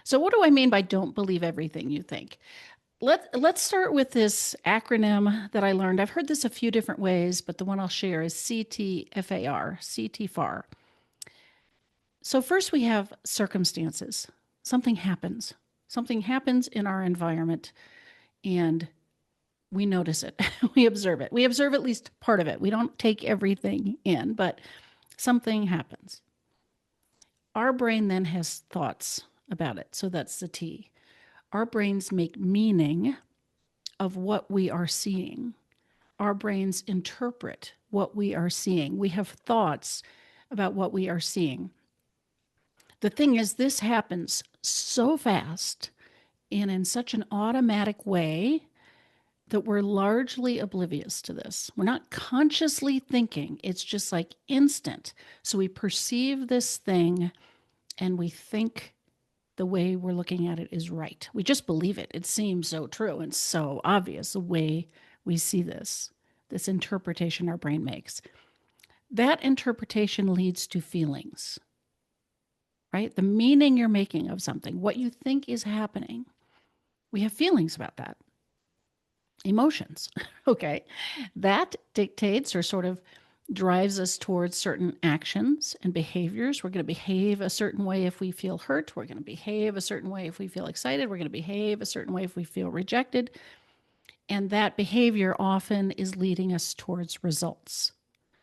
So what do I mean by don't believe everything you think? Let's start with this acronym that I learned. I've heard this a few different ways, but the one I'll share is CTFAR, CTFAR. So first we have circumstances. Something happens. Something happens in our environment and we notice it. We observe it. We observe at least part of it. We don't take everything in, but something happens. Our brain then has thoughts about it. So that's the T. Our brains make meaning of what we are seeing. Our brains interpret what we are seeing. We have thoughts about what we are seeing. The thing is, this happens so fast and in such an automatic way that we're largely oblivious to this. We're not consciously thinking, it's just like instant. So we perceive this thing and we think the way we're looking at it is right. We just believe it. It seems so true and so obvious the way we see this interpretation our brain makes. That interpretation leads to feelings, right? The meaning you're making of something, what you think is happening. We have feelings about that. Emotions, okay? That dictates or sort of drives us towards certain actions and behaviors. We're going to behave a certain way if we feel hurt. We're going to behave a certain way if we feel excited. We're going to behave a certain way if we feel rejected. And that behavior often is leading us towards results.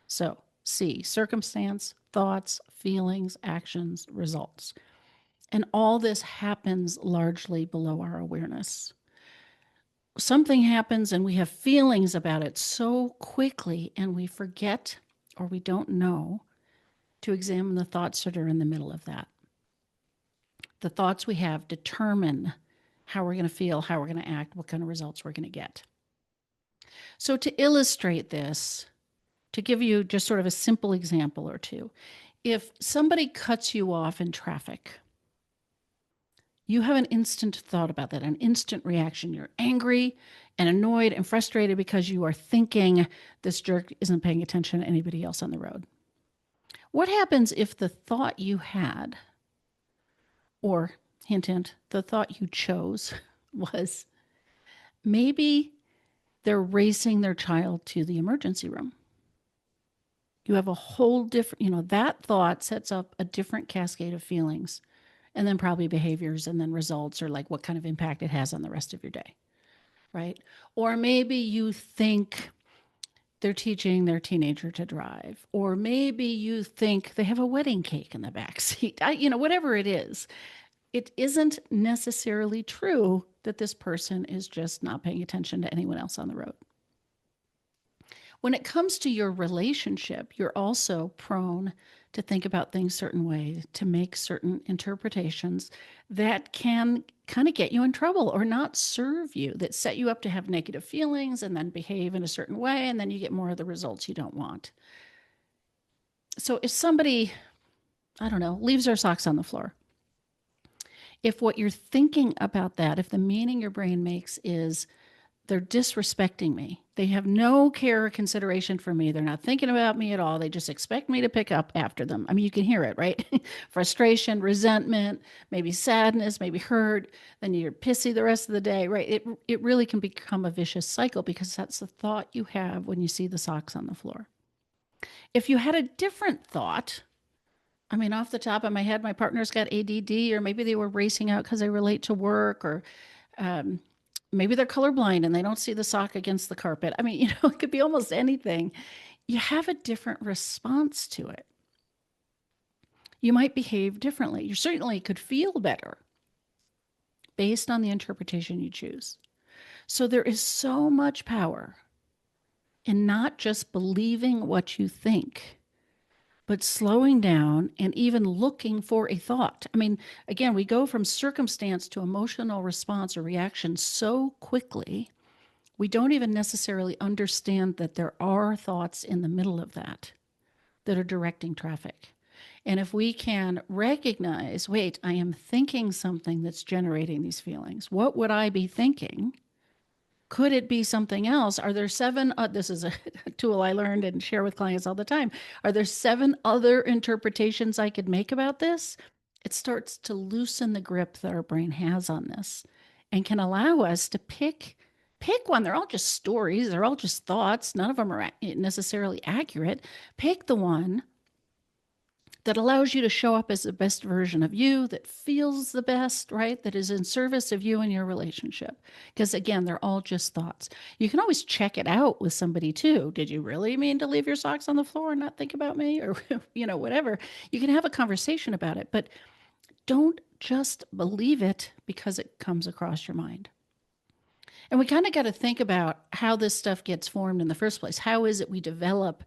So, C, circumstance, thoughts, feelings, actions, results. And all this happens largely below our awareness. Something happens and we have feelings about it so quickly and we forget or we don't know to examine the thoughts that are in the middle of that. The thoughts we have determine how we're going to feel, how we're going to act, what kind of results we're going to get. So to illustrate this, to give you just sort of a simple example or two, if somebody cuts you off in traffic, you have an instant thought about that, an instant reaction. You're angry and annoyed and frustrated because you are thinking this jerk isn't paying attention to anybody else on the road. What happens if the thought you had, or hint, hint, the thought you chose was maybe they're racing their child to the emergency room? You have a whole different, that thought sets up a different cascade of feelings and then probably behaviors and then results or like what kind of impact it has on the rest of your day, right? Or maybe you think they're teaching their teenager to drive, or maybe you think they have a wedding cake in the back seat. Whatever it is, it isn't necessarily true that this person is just not paying attention to anyone else on the road. When it comes to your relationship, you're also prone to think about things certain ways, to make certain interpretations that can kind of get you in trouble or not serve you, that set you up to have negative feelings and then behave in a certain way, and then you get more of the results you don't want. So if somebody, I don't know, leaves their socks on the floor, if what you're thinking about that, if the meaning your brain makes is they're disrespecting me. They have no care or consideration for me. They're not thinking about me at all. They just expect me to pick up after them. I mean, you can hear it, right? Frustration, resentment, maybe sadness, maybe hurt. Then you're pissy the rest of the day, right? It really can become a vicious cycle because that's the thought you have when you see the socks on the floor. If you had a different thought, I mean, off the top of my head, my partner's got ADD, or maybe they were racing out because they were late to work, or maybe they're colorblind and they don't see the sock against the carpet. I mean, it could be almost anything. You have a different response to it. You might behave differently. You certainly could feel better based on the interpretation you choose. So there is so much power in not just believing what you think, but slowing down and even looking for a thought. I mean, again, we go from circumstance to emotional response or reaction so quickly, we don't even necessarily understand that there are thoughts in the middle of that are directing traffic. And if we can recognize, wait, I am thinking something that's generating these feelings. What would I be thinking? Could it be something else? Are there seven? This is a tool I learned and share with clients all the time. Are there 7 other interpretations I could make about this? it starts to loosen the grip that our brain has on this and can allow us to pick one. They're all just stories, they're all just thoughts. None of them are necessarily accurate. Pick the one that allows you to show up as the best version of you, that feels the best, right? That is in service of you and your relationship. Because again, they're all just thoughts. You can always check it out with somebody too. Did you really mean to leave your socks on the floor and not think about me? Or, whatever. You can have a conversation about it, but don't just believe it because it comes across your mind. And we kind of got to think about how this stuff gets formed in the first place. How is it we develop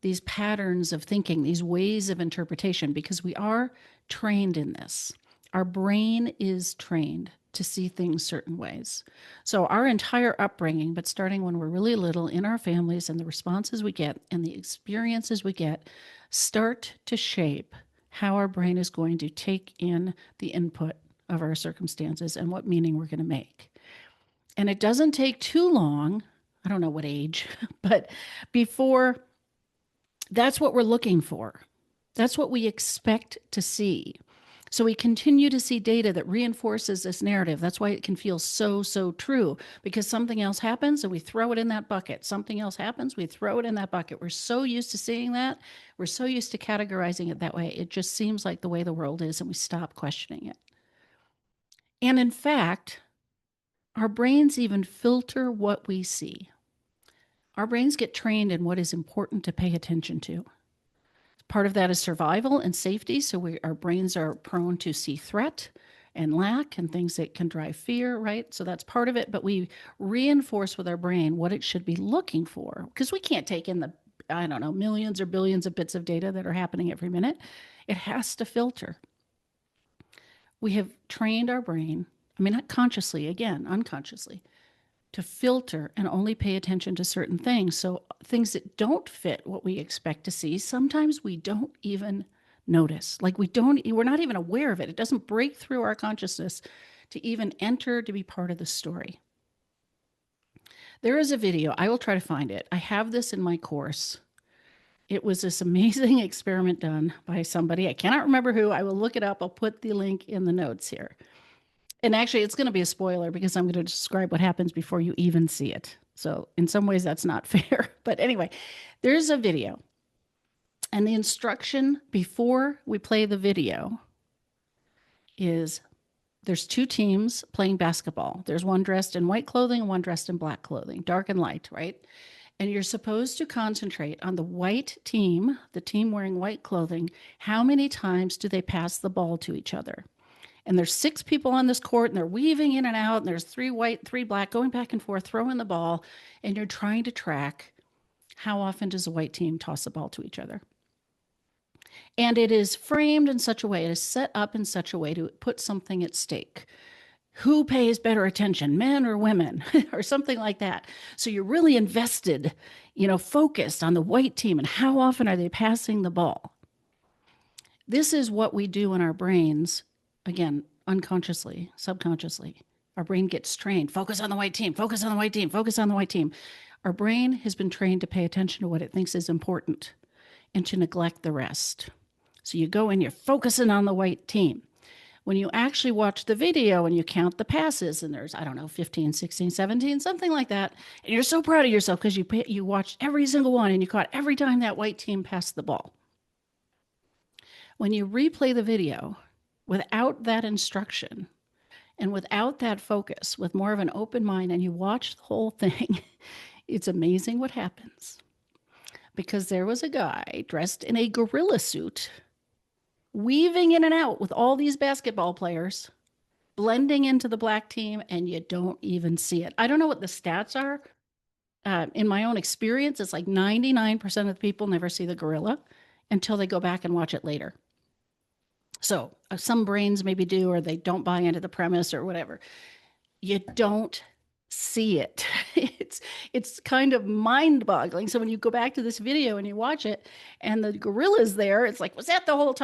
these patterns of thinking, these ways of interpretation? Because we are trained in this. Our brain is trained to see things certain ways. So our entire upbringing, but starting when we're really little in our families, and the responses we get and the experiences we get start to shape how our brain is going to take in the input of our circumstances and what meaning we're going to make. And it doesn't take too long, I don't know what age, but before that's what we're looking for. That's what we expect to see. So we continue to see data that reinforces this narrative. That's why it can feel so, so true, because something else happens and we throw it in that bucket. Something else happens, we throw it in that bucket. We're so used to seeing that. We're so used to categorizing it that way. It just seems like the way the world is, and we stop questioning it. And in fact, our brains even filter what we see. Our brains get trained in what is important to pay attention to. Part of that is survival and safety. So our brains are prone to see threat and lack and things that can drive fear, right? So that's part of it. But we reinforce with our brain what it should be looking for, because we can't take in the, I don't know, millions or billions of bits of data that are happening every minute. It has to filter. We have trained our brain, I mean, not consciously, again, unconsciously, to filter and only pay attention to certain things. So things that don't fit what we expect to see, sometimes we don't even notice. Like we're not even aware of it. It doesn't break through our consciousness to even enter to be part of the story. There is a video, I will try to find it. I have this in my course. It was this amazing experiment done by somebody. I cannot remember who. I will look it up. I'll put the link in the notes here. And actually, it's going to be a spoiler because I'm going to describe what happens before you even see it. So in some ways, that's not fair. But anyway, there's a video. And the instruction before we play the video is there's two teams playing basketball. There's one dressed in white clothing and one dressed in black clothing, dark and light, right? And you're supposed to concentrate on the white team, the team wearing white clothing. How many times do they pass the ball to each other? And there's 6 people on this court, and they're weaving in and out, and there's 3 white, 3 black, going back and forth, throwing the ball, and you're trying to track how often does the white team toss the ball to each other. And it is framed in such a way, it is set up in such a way to put something at stake. Who pays better attention, men or women, or something like that? So you're really invested, focused on the white team and how often are they passing the ball. This is what we do in our brains, again, unconsciously, subconsciously. Our brain gets trained. Focus on the white team, focus on the white team, focus on the white team. Our brain has been trained to pay attention to what it thinks is important and to neglect the rest. So you go and you're focusing on the white team. When you actually watch the video and you count the passes, and there's, 15, 16, 17, something like that, and you're so proud of yourself because you watched every single one and you caught every time that white team passed the ball. When you replay the video without that instruction and without that focus, with more of an open mind, and you watch the whole thing, it's amazing what happens. Because there was a guy dressed in a gorilla suit, weaving in and out with all these basketball players, blending into the black team, and you don't even see it. I don't know what the stats are. In my own experience, it's like 99% of the people never see the gorilla until they go back and watch it later. So some brains maybe do, or they don't buy into the premise or whatever. You don't see it. It's kind of mind-boggling. So when you go back to this video and you watch it and the gorilla's there, it's like, was that the whole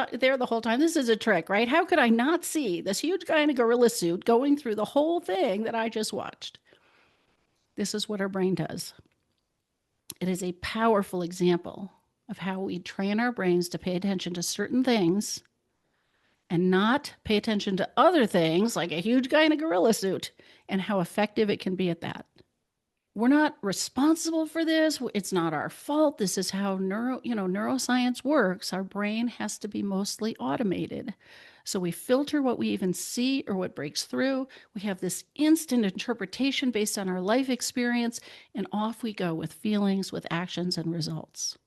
time? This is a trick, right? How could I not see this huge guy in a gorilla suit going through the whole thing that I just watched? This is what our brain does. It is a powerful example of how we train our brains to pay attention to certain things and not pay attention to other things like a huge guy in a gorilla suit and how effective it can be at that. We're not responsible for this. It's not our fault. This is how neuroscience works. Our brain has to be mostly automated. So we filter what we even see or what breaks through. We have this instant interpretation based on our life experience, and off we go with feelings, with actions and results.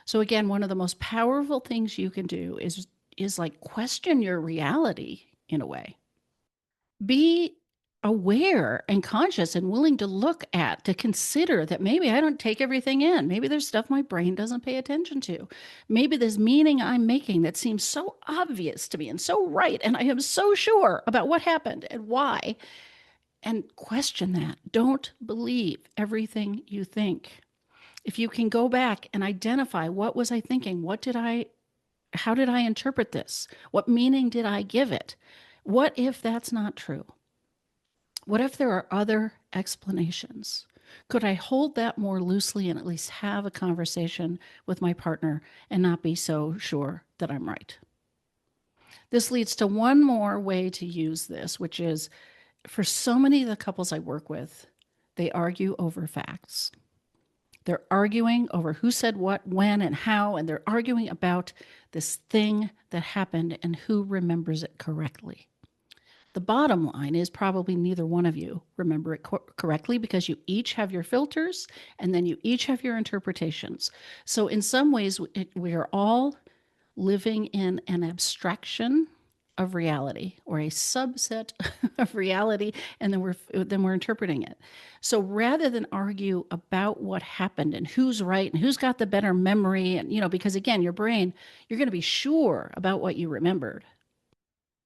So again, one of the most powerful things you can do is like question your reality in a way. Be aware and conscious and willing to look at, to consider that maybe I don't take everything in. Maybe there's stuff my brain doesn't pay attention to. Maybe there's meaning I'm making that seems so obvious to me and so right. And I am so sure about what happened and why. And question that. Don't believe everything you think. If you can go back and identify, what was I thinking? How did I interpret this? What meaning did I give it? What if that's not true? What if there are other explanations? Could I hold that more loosely and at least have a conversation with my partner and not be so sure that I'm right? This leads to one more way to use this, which is for so many of the couples I work with, they argue over facts. They're arguing over who said what, when, and how, and they're arguing about this thing that happened and who remembers it correctly. The bottom line is probably neither one of you remember it correctly because you each have your filters and then you each have your interpretations. So in some ways, we are all living in an abstraction of reality or a subset of reality, and then we're interpreting it. So rather than argue about what happened and who's right and who's got the better memory, and because again, your brain, you're going to be sure about what you remembered.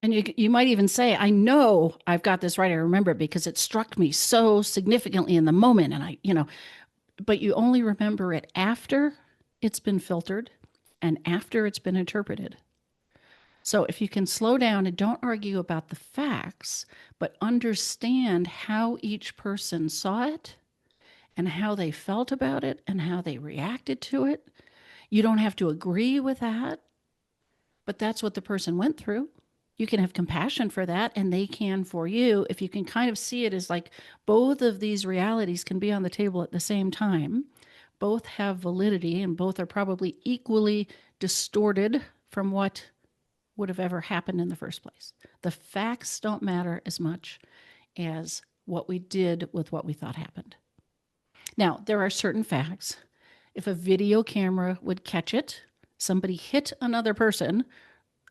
And you might even say, I know I've got this right. I remember it because it struck me so significantly in the moment. And but you only remember it after it's been filtered and after it's been interpreted. So if you can slow down and don't argue about the facts, but understand how each person saw it and how they felt about it and how they reacted to it, you don't have to agree with that, but that's what the person went through. You can have compassion for that, and they can for you. If you can kind of see it as like both of these realities can be on the table at the same time, both have validity, and both are probably equally distorted from what would have ever happened in the first place. The facts don't matter as much as what we did with what we thought happened. Now, there are certain facts. If a video camera would catch it, somebody hit another person,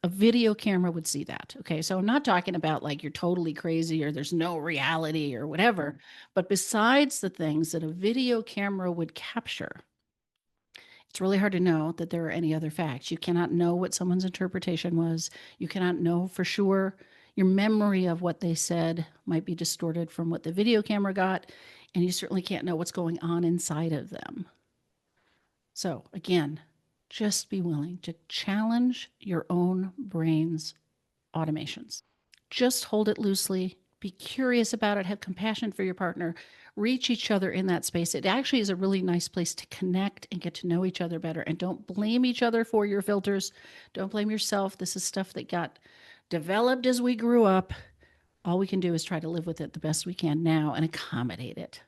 a video camera would see that. Okay. So I'm not talking about like you're totally crazy or there's no reality or whatever. But besides the things that a video camera would capture, it's really hard to know that there are any other facts. You cannot know what someone's interpretation was. You cannot know for sure. Your memory of what they said might be distorted from what the video camera got. And you certainly can't know what's going on inside of them. So again, just be willing to challenge your own brain's automations. Just hold it loosely. Be curious about it. Have compassion for your partner. Reach each other in that space. It actually is a really nice place to connect and get to know each other better. And don't blame each other for your filters. Don't blame yourself. This is stuff that got developed as we grew up. All we can do is try to live with it the best we can now and accommodate it.